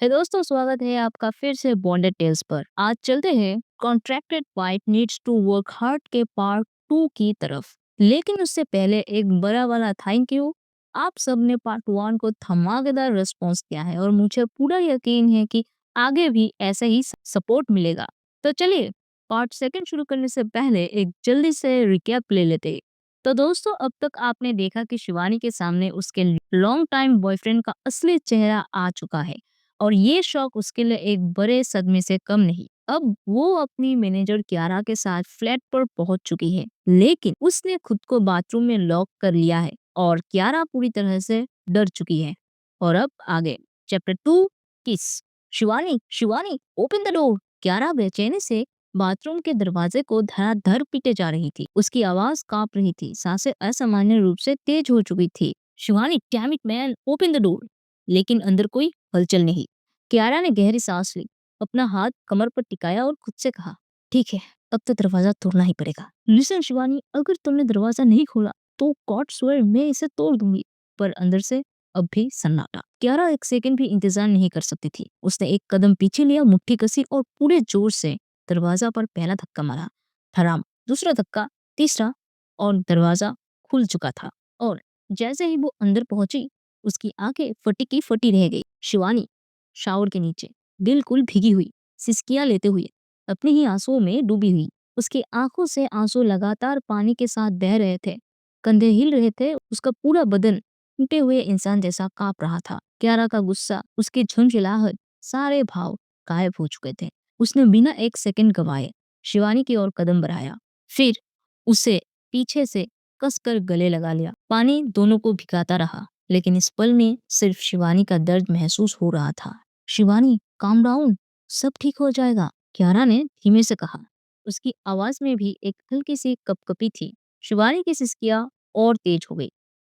है दोस्तों, स्वागत है आपका फिर से बॉन्डेड टेल्स पर। आज चलते हैं contracted wife needs to work hard के पार्ट 2 की तरफ। लेकिन उससे पहले एक बड़ा वाला थैंक यू। आप सबने पार्ट 1 को धमाकेदार रिस्पॉन्स किया है और मुझे पूरा यकीन है कि आगे भी ऐसे ही सपोर्ट मिलेगा। तो चलिए, पार्ट 2 शुरू करने से पहले एक जल्दी से रिकैप ले लेते हैं। तो दोस्तों, अब तक आपने देखा कि शिवानी के सामने उसके लॉन्ग टाइम बॉयफ्रेंड का असली चेहरा आ चुका है और ये शौक उसके लिए एक बड़े सदमे से कम नहीं। अब वो अपनी मैनेजर कियारा के साथ फ्लैट पर पहुंच चुकी है, लेकिन उसने खुद को बाथरूम में लॉक कर लिया है और कियारा पूरी तरह से डर चुकी है। और अब आगे चैप्टर 2, किस। Shivani Shivani open the door. Kiara बेचैनी से बाथरूम के दरवाजे को धड़ाधड़ पीटे जा रही थी। उसकी आवाज कांप रही थी, सांसें असामान्य रूप से तेज हो चुकी थी। Shivani, damn it man, open the door. लेकिन अंदर कोई हलचल नहीं। कियारा ने गहरी सांस ली, अपना हाथ कमर पर टिकाया और खुद से कहा, ठीक है, अब तो दरवाजा तोड़ना ही पड़ेगा। लिसन शिवानी, अगर तुमने दरवाजा नहीं खोला तो गॉड स्वेयर मैं इसे तोड़ दूंगी। पर अंदर से अब भी सन्नाटा। कियारा एक सेकंड भी इंतजार नहीं कर सकती थी। उसने एक कदम पीछे लिया, मुट्ठी कसी और पूरे जोर से दरवाजा पर पहला धक्का मारा। धड़ाम, दूसरा धक्का, तीसरा, और दरवाजा खुल चुका था। और जैसे ही वो अंदर पहुंची, उसकी आंखें फटी की फटी रह गई। शिवानी शावर के नीचे बिल्कुल भीगी हुई, सिसकियां लेते हुए, अपने ही आंसुओं में डूबी हुई। उसकी आंखों से आंसू लगातार पानी के साथ बह रहे थे। कंधे हिल रहे थे, उसका पूरा बदन टूटे हुए इंसान जैसा कांप रहा था। क्यारा का गुस्सा, उसकी झुंझुलाहट, सारे भाव गायब हो चुके थे। उसने बिना एक सेकंड गवाए शिवानी की ओर कदम बढ़ाया, फिर उसे पीछे से कसकर गले लगा लिया। पानी दोनों को भिगाता रहा, लेकिन इस पल में सिर्फ शिवानी का दर्द महसूस हो रहा था। शिवानी, काम डाउन, सब ठीक हो जाएगा, कियारा ने धीमे से कहा। उसकी आवाज में भी एक हल्की सी कपकपी थी। शिवानी की सिसकियां और तेज हो गई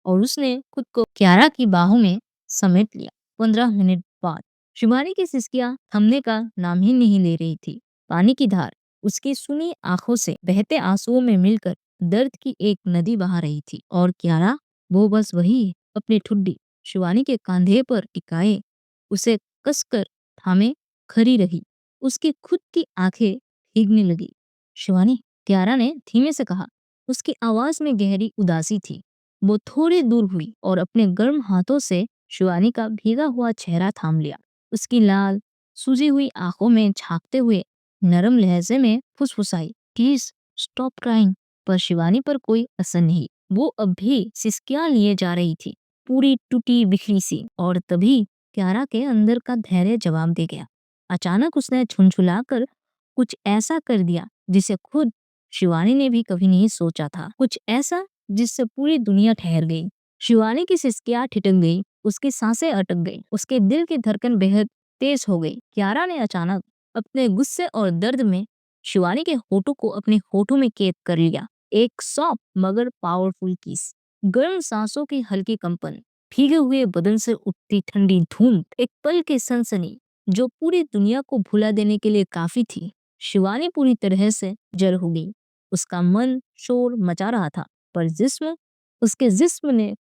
और उसने खुद को कियारा की बाहों में समेट लिया। 15 मिनट बाद शिवानी की सिसकियां थमने का नाम ही नहीं ले रही थी। पानी की धार उसकी सुनी आंखों से बहते आंसुओं में मिलकर दर्द की एक नदी बहा रही थी। और कियारा, वो बस वही अपनी ठुड्डी शिवानी के कंधे पर टिकाए उसे कसकर थामे खड़ी रही। उसकी खुद की आंखें भीगने लगी। शिवानी, कियारा ने धीमे से कहा। उसकी आवाज में गहरी उदासी थी। वो थोड़ी दूर हुई और अपने गर्म हाथों से शिवानी का भीगा हुआ चेहरा थाम लिया। उसकी लाल सूजी हुई आंखों में झांकते हुए नरम लहजे में फुसफुसाई, प्लीज स्टॉप क्राइंग। पर शिवानी पर कोई असर नहीं। वो अब भी सिसकियां लिए जा रही थी, पूरी टूटी बिखरी सी। और तभी क्यारा के अंदर का धैर्य जवाब दे गया। अचानक उसने झुंझुलाकर कुछ ऐसा कर दिया जिसे खुद शिवानी ने भी कभी नहीं सोचा था। कुछ ऐसा जिससे पूरी दुनिया ठहर गई। शिवानी की सिसकियां ठिठक गई, उसकी सांसें अटक गई, उसके दिल की धड़कन बेहद तेज हो गई। क्यारा ने अचानक अपने गुस्से और दर्द में शिवानी के होठों को अपने होठों में कैद कर लिया। एक सॉफ्ट मगर पावरफुल किस, गर्म सांसों की हल्की कंपन, भीगे हुए बदन से उठती ठंडी धूंध, एक पल की सनसनी जो पूरी दुनिया को भुला देने के लिए काफी थी। शिवानी पूरी तरह से जड़ हो गई। उसका मन शोर मचा रहा था, पर उसके जिस्म ने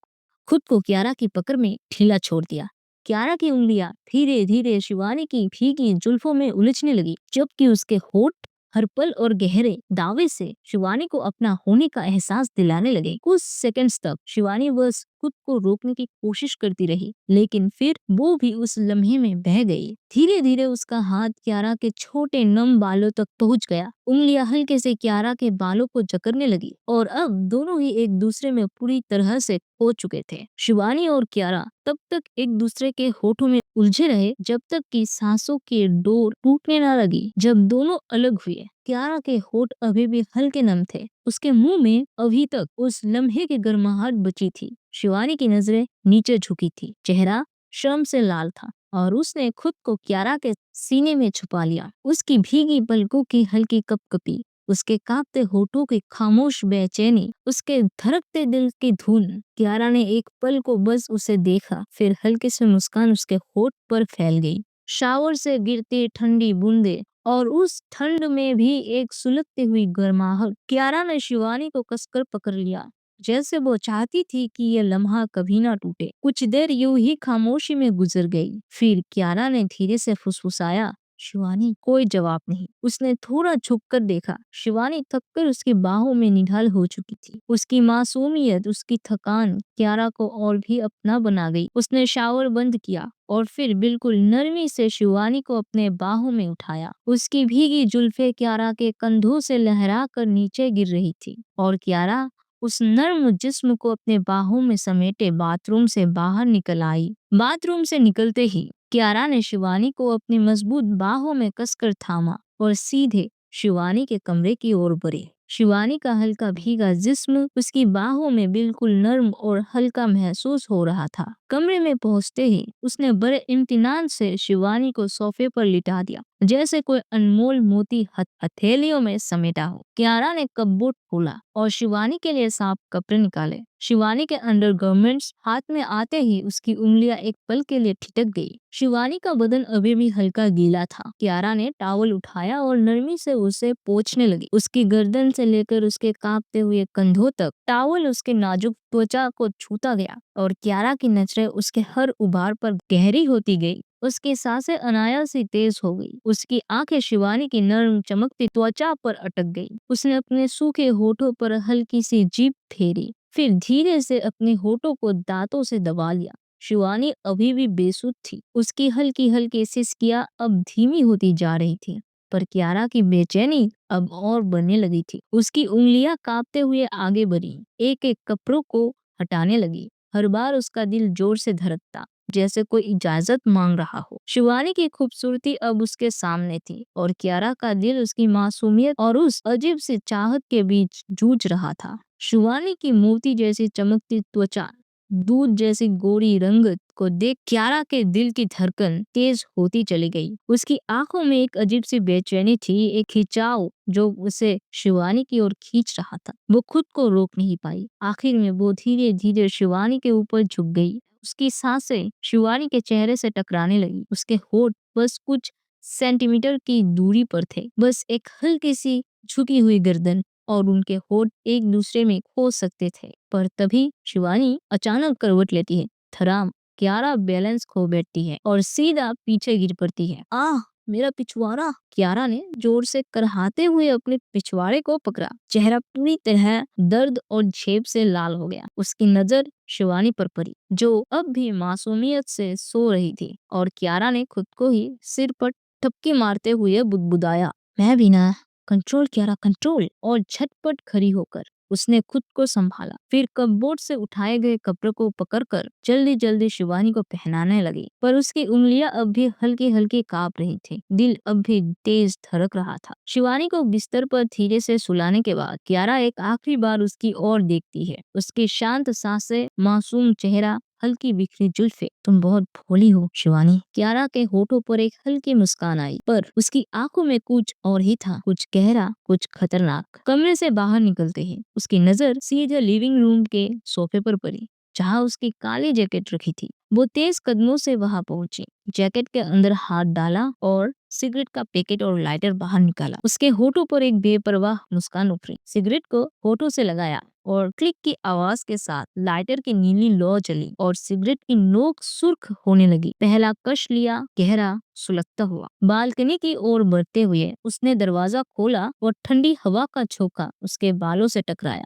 खुद को कियारा की पकड़ में ढीला छोड़ दिया। कियारा की उंगलियां धीरे धीरे शिवानी की भीगी जुल्फों में उलझने लगी, जबकि उसके होठ हर पल और गहरे दावे से शिवानी को अपना होने का एहसास दिलाने लगे। कुछ सेकंड्स तक शिवानी बस खुद को रोकने की कोशिश करती रही, लेकिन फिर वो भी उस लम्हे में बह गई। धीरे धीरे उसका हाथ कियारा के छोटे नम बालों तक पहुंच गया। उंगलियां हल्के से कियारा के बालों को जकड़ने लगी और अब दोनों ही एक दूसरे में पूरी तरह से खो चुके थे। शिवानी और कियारा तब तक एक दूसरे के होठों में उलझे रहे जब तक कि सांसों की डोर टूटने न लगी। जब दोनों अलग हुए, कियारा के होठ अभी भी हल्के नम थे। उसके मुंह में अभी तक उस लम्हे की गर्माहट बची थी। शिवानी की नजरें नीचे झुकी थी, चेहरा शर्म से लाल था और उसने खुद को कियारा के सीने में छुपा लिया। उसकी भीगी पलकों की हल्की कपकपी, उसके कांपते होठों की खामोश बेचैनी, उसके धड़कते दिल की धुन। कियारा ने एक पल को बस उसे देखा, फिर हल्के से मुस्कान उसके होठ पर फैल गई। शावर से गिरती ठंडी बूंदे और उस ठंड में भी एक सुलगती हुई गर्माहट। कियारा ने शिवानी को कसकर पकड़ लिया जैसे वो चाहती थी कि ये लम्हा कभी ना टूटे। कुछ देर यूं ही खामोशी में गुजर गई। फिर कियारा ने धीरे से फुसफुसाया, शिवानी। कोई जवाब नहीं। उसने थोड़ा झुककर देखा। शिवानी थककर उसकी बाहों में निढाल हो चुकी थी। उसकी मासूमियत, उसकी थकान कियारा को और भी अपना बना गई। उसने शावर बंद किया और फिर बिल्कुल नरमी से शिवानी को अपने बाहों में उठाया। उसकी भीगी जुल्फे कियारा के कंधों से लहरा कर नीचे गिर रही थी और कियारा उस नर्म जिस्म को अपने बाहों में समेटे बाथरूम से बाहर निकल आई। बाथरूम से निकलते ही कियारा ने शिवानी को अपनी मजबूत बाहों में कसकर थामा और सीधे शिवानी के कमरे की ओर बढ़े। शिवानी का हल्का भीगा जिस्म उसकी बाहों में बिल्कुल नर्म और हल्का महसूस हो रहा था। कमरे में पहुंचते ही उसने बड़े इम्तिनान से शिवानी को सोफे पर लिटा दिया, जैसे कोई अनमोल मोती हथेलियों में समेटा हो। कियारा ने कपबोर्ड खोला और शिवानी के लिए साफ कपड़े निकाले। शिवानी के अंडरगारमेंट्स हाथ में आते ही उसकी उंगलियां एक पल के लिए ठिठक गई। शिवानी का बदन अभी भी हल्का गीला था। कियारा ने टॉवल उठाया और नरमी से उसे पोंछने लगी। उसकी गर्दन से लेकर उसके कांपते हुए कंधों तक टॉवल उसके नाजुक त्वचा को छूता गया और कियारा की नजरें उसके हर उभार पर गहरी होती गई। उसकी सांसें अनायास ही तेज हो गई। उसकी आंखें शिवानी की नर्म चमकती त्वचा पर अटक गई। उसने अपने सूखे होठों पर हल्की सी जीभ फेरी, फिर धीरे से अपने होठों को दांतों से दबा लिया। शिवानी अभी भी बेसुध थी। उसकी हल्की हल्की सिसकियां अब धीमी होती जा रही थी, पर कियारा की बेचैनी अब और बढ़ने लगी थी। उसकी उंगलियां कांपते हुए आगे बढ़ी, एक एक कपड़ों को हटाने लगी। हर बार उसका दिल जोर से धड़कता, जैसे कोई इजाजत मांग रहा हो। शिवानी की खूबसूरती अब उसके सामने थी और कियारा का दिल उसकी मासूमियत और उस अजीब सी चाहत के बीच जूझ रहा था। शिवानी की मोती जैसी चमकती त्वचा, दूध जैसी गोरी रंगत को देख कियारा के दिल की धड़कन तेज होती चली गई। उसकी आंखों में एक अजीब सी बेचैनी थी, एक खिंचाव जो उसे शिवानी की ओर खींच रहा था। वो खुद को रोक नहीं पाई। आखिर में वो धीरे धीरे शिवानी के ऊपर झुक गई। उसकी सांसें शिवानी के चेहरे से टकराने लगी। उसके होठ बस कुछ सेंटीमीटर की दूरी पर थे, बस एक हल्की सी झुकी हुई गर्दन और उनके होठ एक दूसरे में खो सकते थे। पर तभी शिवानी अचानक करवट लेती है। थराम! कियारा बैलेंस खो बैठती है और सीधा पीछे गिर पड़ती है। आह! मेरा पिछवाड़ा! कियारा ने जोर से करहाते हुए अपने पिछवाड़े को पकड़ा। चेहरा पूरी तरह दर्द और झेप से लाल हो गया। उसकी नजर शिवानी पर पड़ी, जो अब भी मासूमियत से सो रही थी, और कियारा ने खुद को ही सिर पर ठपकी मारते हुए बुदबुदाया, मैं भी ना। Control Kiara, control. और झटपट खड़ी होकर उसने खुद को संभाला। फिर कपबोर्ड से उठाए गए कपड़ों को पकड़कर जल्दी जल्दी शिवानी को पहनाने लगी, पर उसकी उंगलियां अब भी हल्की हल्की कांप रही थी। दिल अब भी तेज धड़क रहा था। शिवानी को बिस्तर पर धीरे से सुलाने के बाद कियारा एक आखिरी बार उसकी ओर देखती है। उसकी शांत सांसें, मासूम चेहरा, हल्की बिखरी जुल्फे। तुम बहुत भोली हो शिवानी। कियारा के होठों पर एक हल्की मुस्कान आई, पर उसकी आंखों में कुछ और ही था, कुछ गहरा, कुछ खतरनाक। कमरे से बाहर निकलते ही उसकी नजर सीधे लिविंग रूम के सोफे पर पड़ी, जहाँ उसकी काली जैकेट रखी थी। वो तेज कदमों से वहां पहुंची, जैकेट के अंदर हाथ डाला और सिगरेट का पैकेट और लाइटर बाहर निकाला। उसके होठों पर एक बेपरवाह मुस्कान उभरी। सिगरेट को होठों से लगाया और क्लिक की आवाज के साथ लाइटर की नीली लौ जली और सिगरेट की नोक सुर्ख होने लगी। पहला कश लिया, गहरा, सुलगता हुआ। बालकनी की ओर बढ़ते हुए उसने दरवाजा खोला और ठंडी हवा का झोंका उसके बालों से टकराया।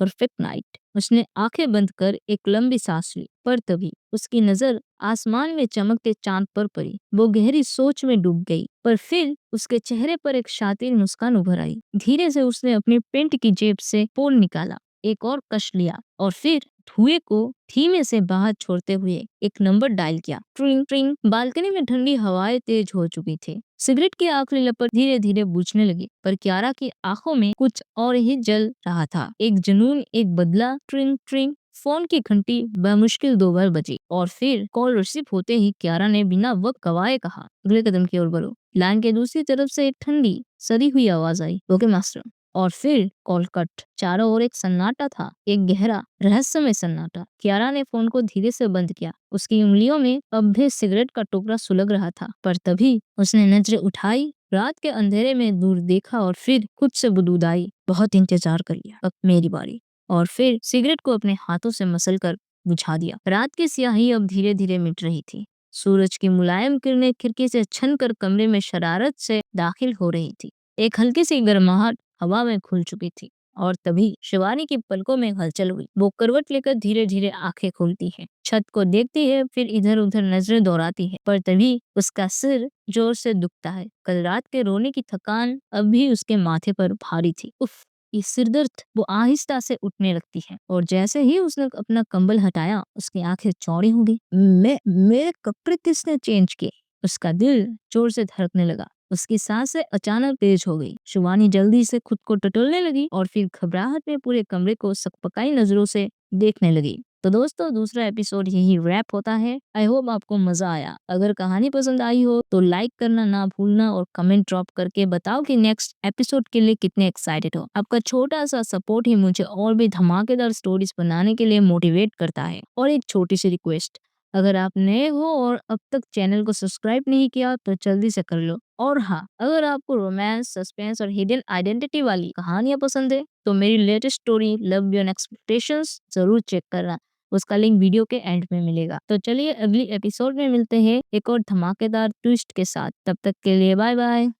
Perfect night. उसने आंखें बंद कर एक लंबी सांस ली, पर तभी उसकी नजर आसमान में चमकते चांद पर पड़ी। वो गहरी सोच में डूब गई, पर फिर उसके चेहरे पर एक शातिर मुस्कान उभर आई। धीरे से उसने अपनी पेंट की जेब से फोन निकाला, एक और कश लिया और फिर धुएं को धीमे से बाहर छोड़ते हुए एक नंबर डायल किया। ट्रिंग ट्रिंग। बालकनी में ठंडी हवाएं तेज हो चुकी थी। सिगरेट की आखिरी लपट धीरे धीरे बुझने लगी, पर कियारा की आंखों में कुछ और ही जल रहा था। एक जुनून, एक बदला। ट्रिंग ट्रिंग। फोन की घंटी बमुश्किल 2 बार बजी और फिर कॉल रिसीव होते ही कियारा ने बिना वक्त गवाए कहा, अगले कदम की ओर बढ़ो। लाइन के दूसरी तरफ से एक ठंडी सड़ी हुई आवाज आई, ओके मास्टर। और फिर कॉल कट। चारों ओर एक सन्नाटा था, एक गहरा रहस्यमय सन्नाटा। कियारा ने फोन को धीरे से बंद किया। उसकी उंगलियों में अब भी सिगरेट का टुकड़ा सुलग रहा था, पर तभी उसने नजरें उठाई, रात के अंधेरे में दूर देखा और फिर खुद से बुदबुदाई, बहुत इंतजार कर लिया, अब मेरी बारी। और फिर सिगरेट को अपने हाथों से मसल कर बुझा दिया। रात की स्याही अब धीरे धीरे मिट रही थी। सूरज की मुलायम किरणें खिड़की से छन कर कमरे में शरारत से दाखिल हो रही थी। एक हल्की सी गर्माहट हवा में खुल चुकी थी और तभी शिवानी की पलकों में हलचल हुई। वो करवट लेकर धीरे धीरे आंखें खोलती है, छत को देखती है, फिर इधर उधर नजरें दौड़ाती है, पर तभी उसका सिर जोर से दुखता है। कल रात के रोने की थकान अब भी उसके माथे पर भारी थी। उफ, ये सिरदर्द। वो आहिस्ता से उठने लगती है और जैसे ही उसने अपना कंबल हटाया उसकी आंखें चौड़ी हो गई। मैं मेरे कपड़े किसने चेंज किए? उसका दिल जोर से धड़कने लगा। उसकी सांसें अचानक तेज हो गई। शिवानी जल्दी से खुद को टटोलने लगी और फिर घबराहट में पूरे कमरे को सकपकाई नजरों से देखने लगी। तो दोस्तों, दूसरा एपिसोड यही रैप होता है। आई होप आपको मजा आया। अगर कहानी पसंद आई हो तो लाइक करना ना भूलना और कमेंट ड्रॉप करके बताओ कि नेक्स्ट एपिसोड के लिए कितने एक्साइटेड हो। आपका छोटा सा सपोर्ट ही मुझे और भी धमाकेदार स्टोरीज बनाने के लिए मोटिवेट करता है। और एक छोटी सी रिक्वेस्ट, अगर आप नए हो और अब तक चैनल को सब्सक्राइब नहीं किया तो जल्दी से कर लो। और हाँ, अगर आपको रोमांस, सस्पेंस और हिडन आइडेंटिटी वाली कहानियां पसंद है तो मेरी latest story love beyond expectations जरूर चेक करना। उसका लिंक वीडियो के एंड में मिलेगा। तो चलिए अगली एपिसोड में मिलते हैं एक और धमाकेदार ट्विस्ट के साथ। तब तक के लिए बाय बाय।